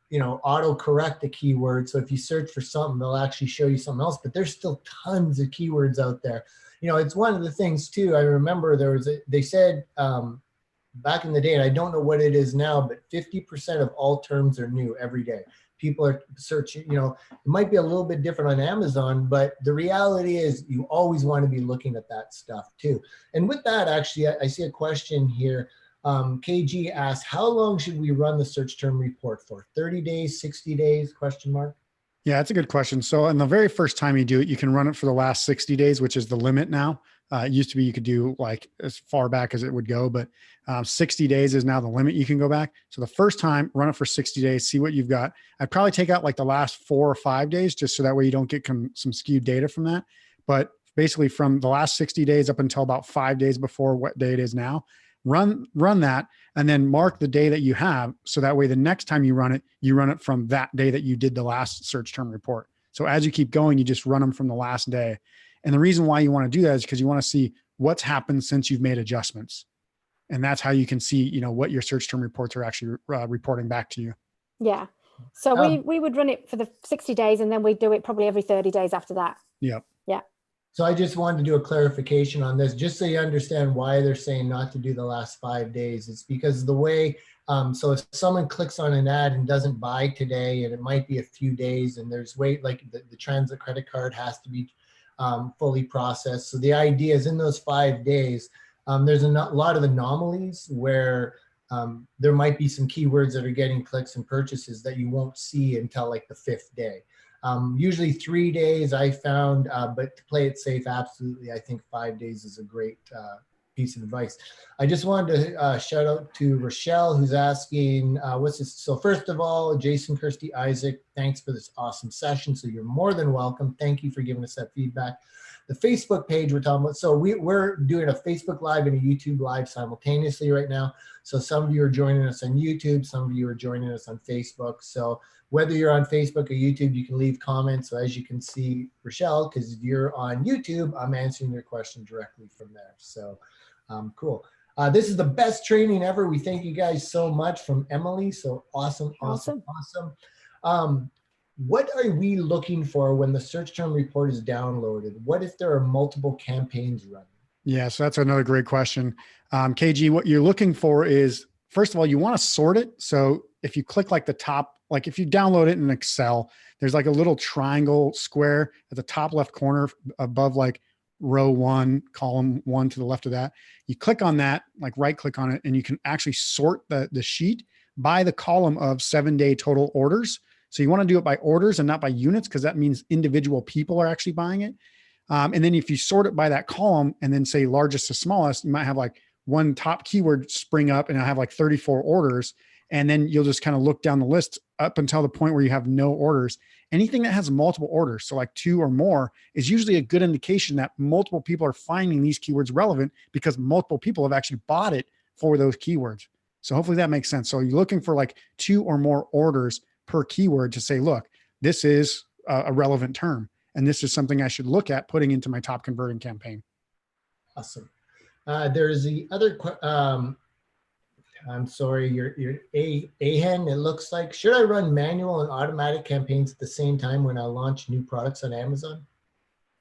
you know, auto correct the keyword. So if you search for something, they'll actually show you something else, but there's still tons of keywords out there. You know, it's one of the things too. I remember they said back in the day, and I don't know what it is now, but 50% of all terms are new every day. People are searching, you know, it might be a little bit different on Amazon, but the reality is you always want to be looking at that stuff too. And with that, actually, I see a question here. KG asks, how long should we run the search term report for? 30 days, 60 days, question mark? Yeah, that's a good question. So on the very first time you do it, you can run it for the last 60 days, which is the limit now. It used to be you could do like as far back as it would go, but 60 days is now the limit you can go back. So the first time, run it for 60 days, see what you've got. I'd probably take out like the last 4 or 5 days, just so that way you don't get some skewed data from that. But basically from the last 60 days up until about 5 days before what day it is now, run that, and then mark the day that you have. So that way, the next time you run it from that day that you did the last search term report. So as you keep going, you just run them from the last day. And the reason why you want to do that is because you want to see what's happened since you've made adjustments. And that's how you can see, you know, what your search term reports are actually reporting back to you. Yeah. So we would run it for the 60 days, and then we do it probably every 30 days after that. Yep. Yeah. So I just wanted to do a clarification on this, just so you understand why they're saying not to do the last 5 days. It's because the way, so if someone clicks on an ad and doesn't buy today, and it might be a few days, and there's wait, like the transit credit card has to be fully processed. So the idea is in those 5 days, there's a lot of anomalies where there might be some keywords that are getting clicks and purchases that you won't see until like the 5th day. Usually 3 days I found, but to play it safe, absolutely, I think 5 days is a great piece of advice. I just wanted to shout out to Rochelle, who's asking, what's this? So first of all, Jason, Kirsty, Isaac, thanks for this awesome session. So you're more than welcome. Thank you for giving us that feedback. The Facebook page we're talking about, so we're doing a Facebook Live and a YouTube Live simultaneously right now. So some of you are joining us on YouTube, some of you are joining us on Facebook. So whether you're on Facebook or YouTube, you can leave comments. So as you can see, Rochelle, because you're on YouTube, I'm answering your question directly from there. So cool. This is the best training ever. We thank you guys so much, from Emily. So awesome. What are we looking for when the search term report is downloaded? What if there are multiple campaigns running? Yeah, so that's another great question. KG, what you're looking for is first of all, you want to sort it. So if you click like the top, like if you download it in Excel, there's like a little triangle square at the top left corner above like row 1, column 1 to the left of that. You click on that, like right click on it, and you can actually sort the sheet by the column of 7-day total orders. So you want to do it by orders and not by units, because that means individual people are actually buying it. And then if you sort it by that column and then say largest to smallest, you might have like one top keyword spring up and I have like 34 orders. And then you'll just kind of look down the list up until the point where you have no orders. Anything that has multiple orders, so like 2 or more, is usually a good indication that multiple people are finding these keywords relevant because multiple people have actually bought it for those keywords. So hopefully that makes sense. So you're looking for like 2 or more orders per keyword to say, look, this is a relevant term, and this is something I should look at putting into my top converting campaign. Awesome. There's the other, I'm sorry, your AHEN, it looks like. Should I run manual and automatic campaigns at the same time when I launch new products on Amazon?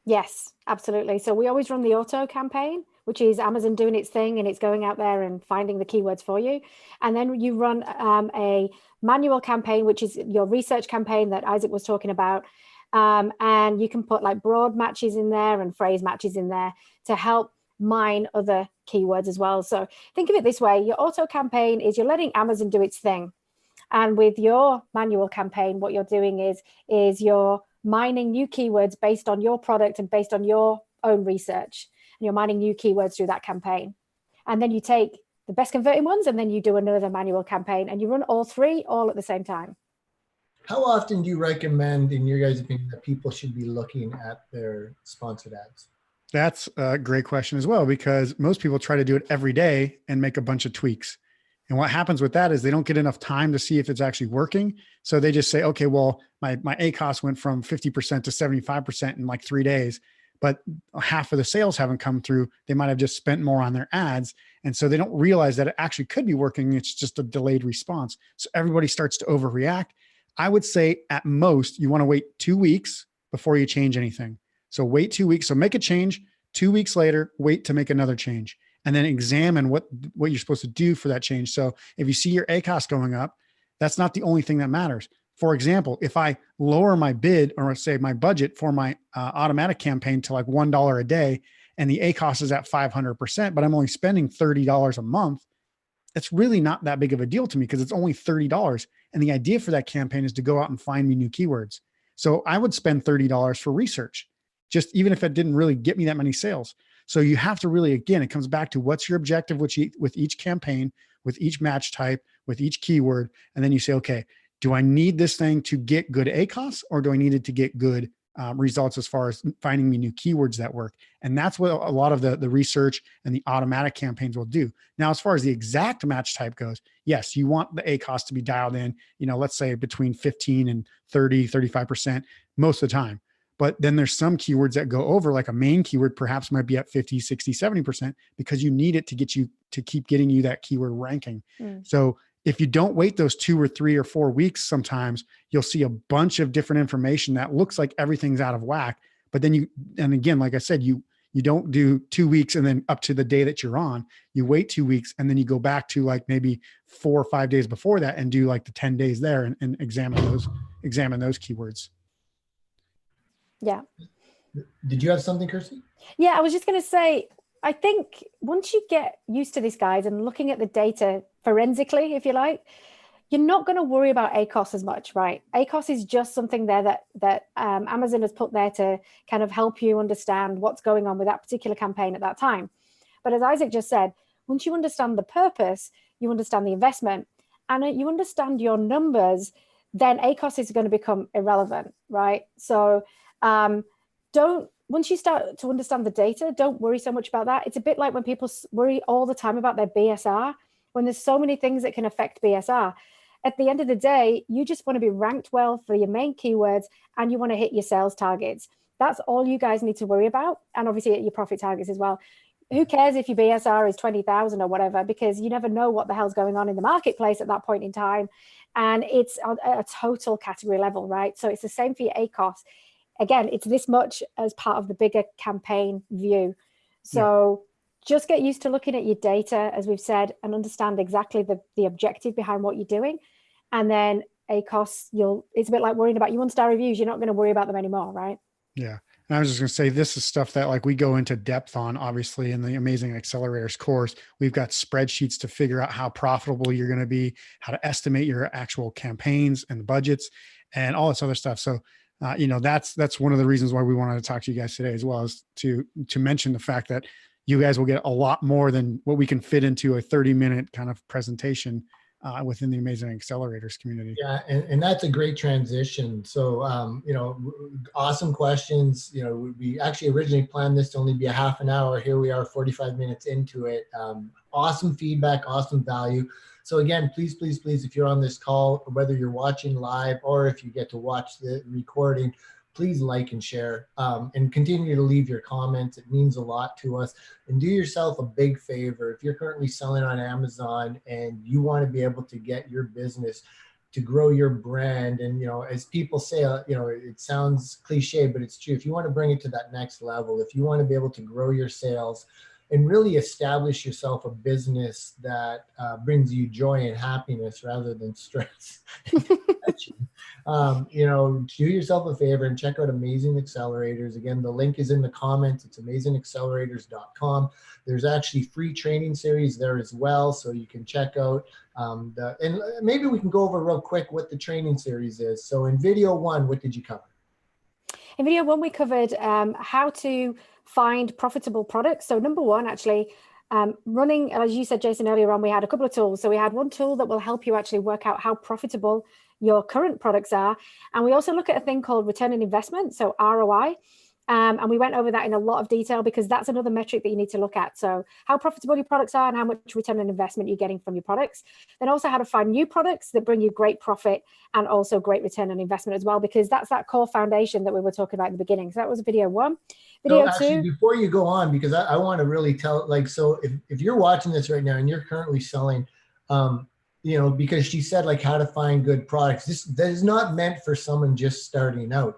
Yes, absolutely. So we always run the auto campaign, which is Amazon doing its thing and it's going out there and finding the keywords for you. And then you run a manual campaign, which is your research campaign that Isaac was talking about. And you can put like broad matches in there and phrase matches in there to help mine other keywords as well. So think of it this way: your auto campaign is you're letting Amazon do its thing. And with your manual campaign, what you're doing is you're mining new keywords based on your product and based on your own research. And you're mining new keywords through that campaign. And then you take the best converting ones and then you do another manual campaign and you run all 3 all at the same time. How often do you recommend, in your guys' opinion, that people should be looking at their sponsored ads? That's a great question as well, because most people try to do it every day and make a bunch of tweaks. And what happens with that is they don't get enough time to see if it's actually working. So they just say, okay, well, my ACoS went from 50% to 75% in like 3 days, but half of the sales haven't come through. They might have just spent more on their ads. And so they don't realize that it actually could be working. It's just a delayed response. So everybody starts to overreact. I would say at most, you want to wait 2 weeks before you change anything. So wait 2 weeks. So make a change. 2 weeks later, wait to make another change, and then examine what you're supposed to do for that change. So if you see your ACoS going up, that's not the only thing that matters. For example, if I lower my bid, or say my budget for my automatic campaign to like $1 a day, and the ACoS is at 500%, but I'm only spending $30 a month, it's really not that big of a deal to me because it's only $30. And the idea for that campaign is to go out and find me new keywords. So I would spend $30 for research, just even if it didn't really get me that many sales. So you have to really, again, it comes back to what's your objective with each campaign, with each match type, with each keyword. And then you say, okay, do I need this thing to get good ACoS, or do I need it to get good results as far as finding me new keywords that work? And that's what a lot of the research and the automatic campaigns will do. Now, as far as the exact match type goes, yes, you want the ACoS to be dialed in, let's say between 15 and 30, 35% most of the time. But then there's some keywords that go over, like a main keyword perhaps might be at 50, 60, 70%, because you need it to get you to keep getting you that keyword ranking. So if you don't wait those 2 or 3 or 4 weeks, sometimes you'll see a bunch of different information that looks like everything's out of whack. But then and again, like I said, you don't do 2 weeks and then up to the day that you're on. You wait 2 weeks and then you go back to like maybe 4 or 5 days before that and do like the 10 days there and examine those keywords. Yeah. Did you have something, Kirsty? Yeah, I was just going to say, I think once you get used to this, guys, and looking at the data forensically, if you like, you're not going to worry about ACoS as much, right? ACoS is just something there that Amazon has put there to kind of help you understand what's going on with that particular campaign at that time. But as Isaac just said, once you understand the purpose, you understand the investment, and you understand your numbers, then ACoS is going to become irrelevant, right? So once you start to understand the data, don't worry so much about that. It's a bit like when people worry all the time about their BSR, when there's so many things that can affect BSR. At the end of the day, you just want to be ranked well for your main keywords and you want to hit your sales targets. That's all you guys need to worry about. And obviously your profit targets as well. Who cares if your BSR is 20,000 or whatever, because you never know what the hell's going on in the marketplace at that point in time. And it's a total category level, right? So it's the same for your ACoS. Again, it's this much as part of the bigger campaign view. So just get used to looking at your data, as we've said, and understand exactly the objective behind what you're doing. And then ACoS, it's a bit like worrying about your 1-star reviews. You're not going to worry about them anymore, right? Yeah. And I was just going to say, this is stuff that like we go into depth on, obviously, in the Amazing Accelerators course. We've got spreadsheets to figure out how profitable you're going to be, how to estimate your actual campaigns and the budgets and all this other stuff. So, that's one of the reasons why we wanted to talk to you guys today, as well as to mention the fact that you guys will get a lot more than what we can fit into a 30-minute kind of presentation within the Amazing Accelerators community. Yeah, and that's a great transition. So, awesome questions. We actually originally planned this to only be a half an hour. Here we are 45 minutes into it. Awesome feedback, awesome value. So again, please, if you're on this call, whether you're watching live or if you get to watch the recording, please like and share, and continue to leave your comments. It means a lot to us. And do yourself a big favor. If you're currently selling on Amazon and you want to be able to get your business to grow your brand, and as people say, it sounds cliche, but it's true. If you want to bring it to that next level, if you want to be able to grow your sales and really establish yourself a business that brings you joy and happiness rather than stress. Do yourself a favor and check out Amazing Accelerators. Again, the link is in the comments. It's AmazingAccelerators.com. There's actually free training series there as well, so you can check out. And maybe we can go over real quick what the training series is. So in video 1, what did you cover? In video 1, we covered how to find profitable products. So number 1, actually, running, as you said, Jason, earlier on, we had a couple of tools. So we had one tool that will help you actually work out how profitable your current products are. And we also look at a thing called return on investment, so ROI. And we went over that in a lot of detail because that's another metric that you need to look at. So how profitable your products are and how much return on investment you're getting from your products. Then also how to find new products that bring you great profit and also great return on investment as well, because that's that core foundation that we were talking about in the beginning. So that was video 1. Video 2. Before you go on, because I want to really tell, so if you're watching this right now and you're currently selling, because she said like how to find good products, that is not meant for someone just starting out.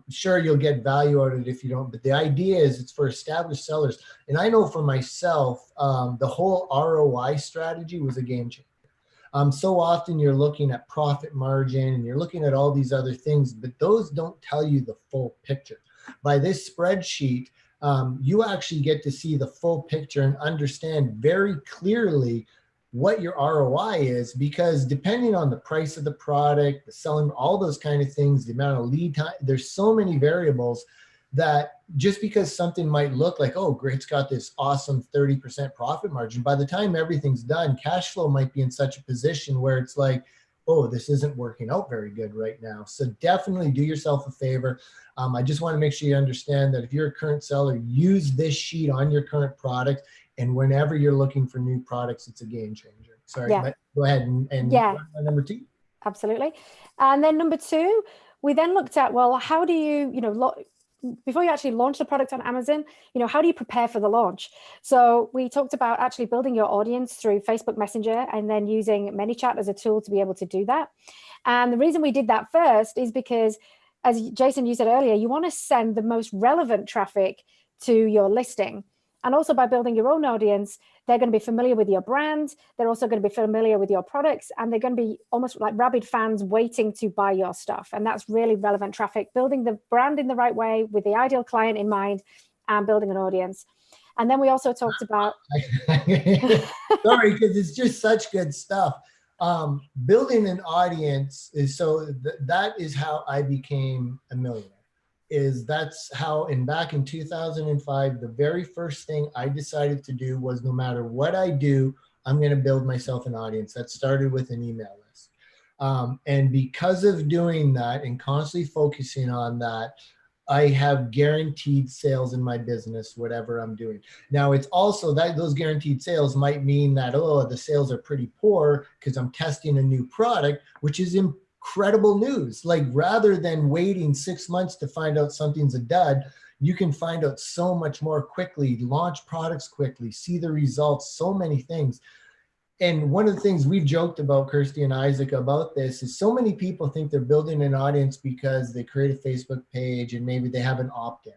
Sure, you'll get value out of it if you don't, but the idea is it's for established sellers. And I know for myself, the whole ROI strategy was a game changer. So often you're looking at profit margin and you're looking at all these other things, but those don't tell you the full picture. By this spreadsheet, you actually get to see the full picture and understand very clearly what your ROI is, because depending on the price of the product, the selling, all those kind of things, the amount of lead time, there's so many variables that just because something might look like, oh, great, it's got this awesome 30% profit margin, by the time everything's done, cash flow might be in such a position where it's like, oh, this isn't working out very good right now. So definitely do yourself a favor. I just want to make sure you understand that if you're a current seller, use this sheet on your current product. And whenever you're looking for new products, it's a game changer. Sorry, but go ahead and number 2. Absolutely. And then number 2, we then looked at, well, how do you, before you actually launch the product on Amazon, how do you prepare for the launch? So we talked about actually building your audience through Facebook Messenger and then using ManyChat as a tool to be able to do that. And the reason we did that first is because, as Jason, you said earlier, you want to send the most relevant traffic to your listing. And also by building your own audience, they're going to be familiar with your brand. They're also going to be familiar with your products, and they're going to be almost like rabid fans waiting to buy your stuff. And that's really relevant traffic, building the brand in the right way with the ideal client in mind and building an audience. And then we also talked about... Sorry, because it's just such good stuff. Building an audience is that is how I became a millionaire. That's how, back in 2005, the very first thing I decided to do was, no matter what I do, I'm going to build myself an audience. That started with an email list. And because of doing that and constantly focusing on that, I have guaranteed sales in my business, whatever I'm doing. Now, it's also that those guaranteed sales might mean that, oh, the sales are pretty poor because I'm testing a new product, which is incredible news. Like, rather than waiting 6 months to find out something's a dud, you can find out so much more quickly, launch products quickly, see the results, so many things. And one of the things we've joked about, Kirsty and Isaac, about this is so many people think they're building an audience because they create a Facebook page and maybe they have an opt-in.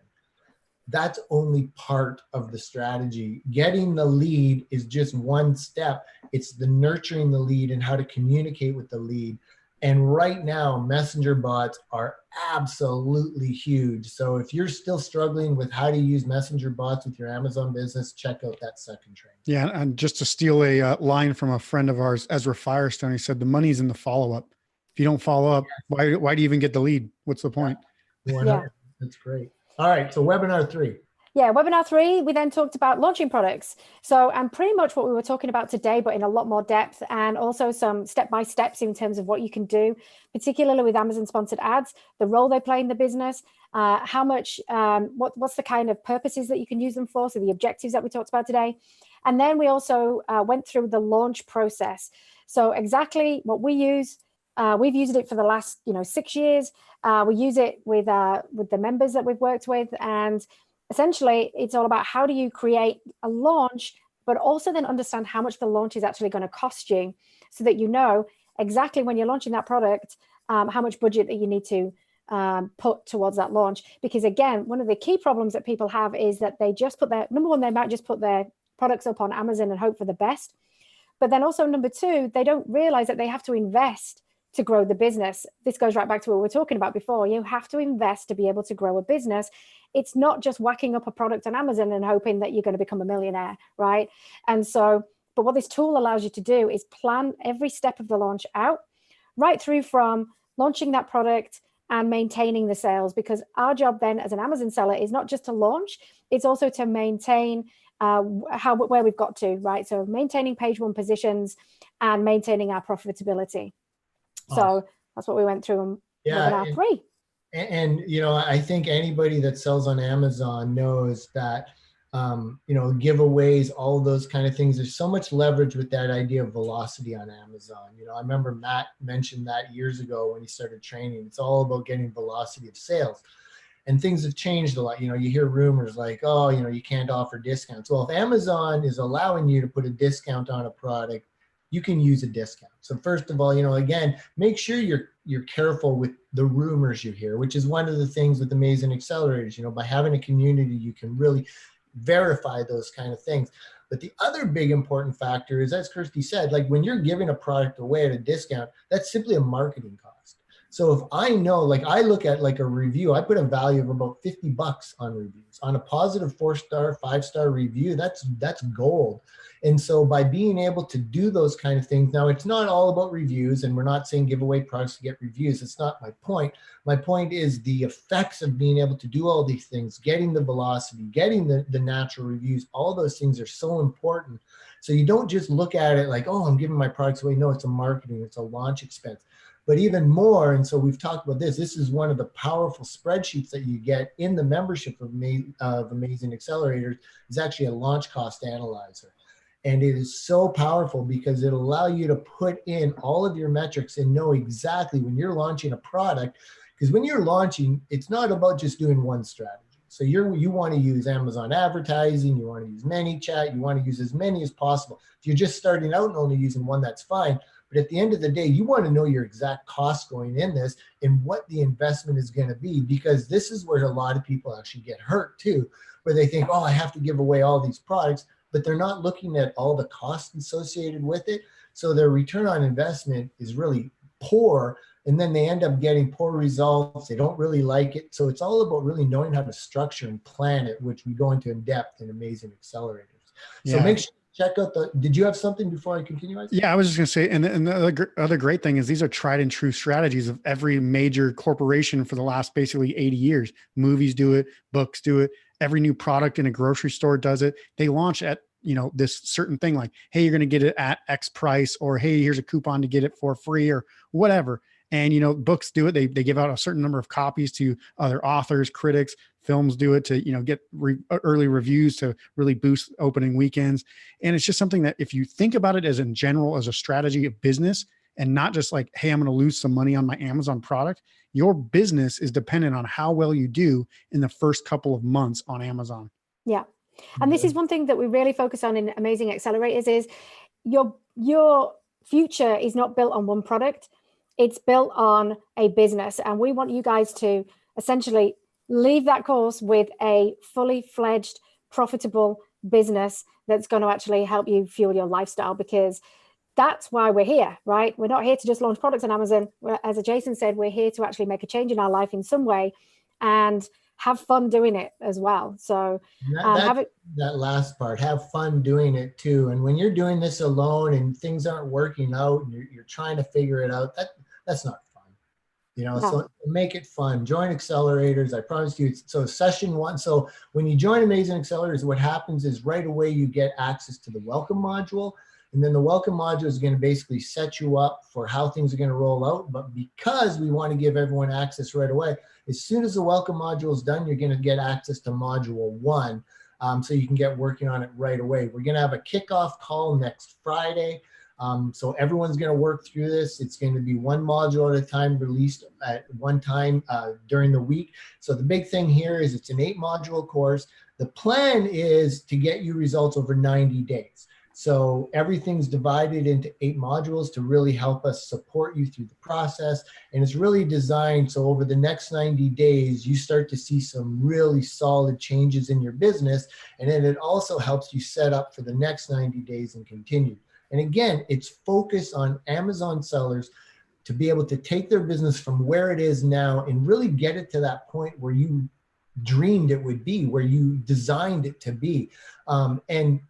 that's only part of the strategy. Getting the lead is just one step. It's the nurturing the lead and how to communicate with the lead. And right now, messenger bots are absolutely huge. So if you're still struggling with how to use messenger bots with your Amazon business, check out that second training. Yeah. And just to steal a line from a friend of ours, Ezra Firestone, he said, the money's in the follow-up. If you don't follow up, why do you even get the lead? What's the point? 100. That's great. All right. So webinar 3. Yeah, webinar 3, we then talked about launching products. So, and pretty much what we were talking about today, but in a lot more depth, and also some step-by-steps in terms of what you can do, particularly with Amazon sponsored ads, the role they play in the business, how much, what's the kind of purposes that you can use them for, so the objectives that we talked about today. And then we also went through the launch process. So exactly what we use, we've used it for the last 6 years. We use it with the members that we've worked with, and essentially, it's all about how do you create a launch, but also then understand how much the launch is actually going to cost you, so that you know exactly when you're launching that product, how much budget that you need to put towards that launch. Because again, one of the key problems that people have is that they just put number one, they might just put their products up on Amazon and hope for the best. But then also number two, they don't realize that they have to invest to grow the business. This goes right back to what we were talking about before. You have to invest to be able to grow a business. It's not just whacking up a product on Amazon and hoping that you're going to become a millionaire, right? And so, but what this tool allows you to do is plan every step of the launch out, right through from launching that product and maintaining the sales. Because our job then as an Amazon seller is not just to launch, it's also to maintain where we've got to, right? So maintaining page 1 positions and maintaining our profitability. So that's what we went through in webinar 3. And I think anybody that sells on Amazon knows that, giveaways, all those kind of things, there's so much leverage with that idea of velocity on Amazon. I remember Matt mentioned that years ago when he started training. It's all about getting velocity of sales. And things have changed a lot. You hear rumors like, oh, you can't offer discounts. Well, if Amazon is allowing you to put a discount on a product, you can use a discount. So first of all, again, make sure you're careful with the rumors you hear, which is one of the things with Amazing Accelerators. By having a community, you can really verify those kind of things. But the other big important factor is, as Kirsty said, like when you're giving a product away at a discount, that's simply a marketing cost. So if I know, like I look at like a review, I put a value of about $50 on reviews. On a positive 4-star, 5-star review, that's gold. And so by being able to do those kind of things, now it's not all about reviews, and we're not saying give away products to get reviews. It's not my point. My point is the effects of being able to do all these things, getting the velocity, getting the natural reviews, all those things are so important. So you don't just look at it like, oh, I'm giving my products away. No, it's a marketing, it's a launch expense. But even more, and so we've talked about this is one of the powerful spreadsheets that you get in the membership of Amazing Accelerators, is actually a launch cost analyzer. And it is so powerful because it'll allow you to put in all of your metrics and know exactly when you're launching a product. Because when you're launching, it's not about just doing one strategy. So you want to use Amazon advertising, you want to use ManyChat, you want to use as many as possible. If you're just starting out and only using one, that's fine. But at the end of the day, you want to know your exact costs going in this and what the investment is going to be, because this is where a lot of people actually get hurt too, where they think, oh, I have to give away all these products, but they're not looking at all the costs associated with it. So their return on investment is really poor. And then they end up getting poor results. They don't really like it. So it's all about really knowing how to structure and plan it, which we go into in depth in Amazing Accelerators. So make sure you check out did you have something before I continue? Yeah, I was just going to say, and the other great thing is these are tried and true strategies of every major corporation for the last basically 80 years. Movies do it, books do it. Every new product in a grocery store does it. They launch at, this certain thing like, hey, you're going to get it at X price, or hey, here's a coupon to get it for free or whatever. And, books do it. They give out a certain number of copies to other authors, critics. Films do it to, get early reviews to really boost opening weekends. And it's just something that if you think about it as in general, as a strategy of business, and not just like, hey, I'm going to lose some money on my Amazon product, your business is dependent on how well you do in the first couple of months on Amazon. Yeah. And this is one thing that we really focus on in Amazing Accelerators is your future is not built on one product. It's built on a business. And we want you guys to essentially leave that course with a fully fledged, profitable business that's going to actually help you fuel your lifestyle, because that's why we're here, right? We're not here to just launch products on Amazon. As Jason said, we're here to actually make a change in our life in some way and have fun doing it as well. So that last part, have fun doing it too. And when you're doing this alone and things aren't working out and you're trying to figure it out, that's not fun. No. So make it fun. Join Accelerators. I promise you. So session 1. So when you join Amazing Accelerators, what happens is right away you get access to the welcome module. And then the welcome module is going to basically set you up for how things are going to roll out. But because we want to give everyone access right away, as soon as the welcome module is done, you're going to get access to module 1. So you can get working on it right away. We're going to have a kickoff call next Friday. So everyone's going to work through this. It's going to be one module at a time, released at one time during the week. So the big thing here is it's an 8-module course. The plan is to get you results over 90 days. So everything's divided into 8 modules to really help us support you through the process. And it's really designed so over the next 90 days, you start to see some really solid changes in your business. And then it also helps you set up for the next 90 days and continue. And again, it's focused on Amazon sellers to be able to take their business from where it is now and really get it to that point where you dreamed it would be, where you designed it to be. And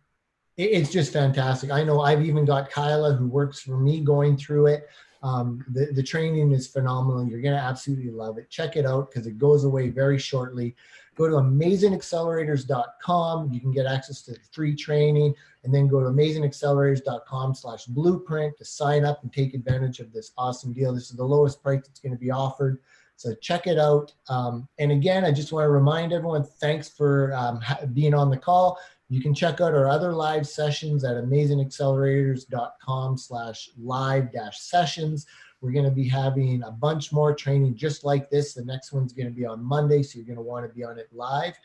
it's just fantastic. I know I've even got Kyla, who works for me, going through it. The training is phenomenal. You're going to absolutely love it. Check it out because it goes away very shortly. Go to AmazingAccelerators.com. You can get access to the free training, and then go to AmazingAccelerators.com/blueprint to sign up and take advantage of this awesome deal. This is the lowest price that's going to be offered. So check it out. And again, I just want to remind everyone, thanks for being on the call. You can check out our other live sessions at AmazingAccelerators.com/live-sessions. We're going to be having a bunch more training just like this. The next one's going to be on Monday, so you're going to want to be on it live.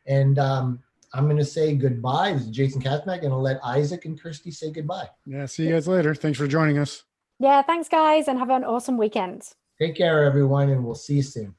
And I'm going to say goodbye. This is Jason Katzmack, and I'll let Isaac and Kirsty say goodbye. Yeah, see you guys later. Thanks for joining us. Yeah, thanks guys, and have an awesome weekend. Take care, everyone, and we'll see you soon.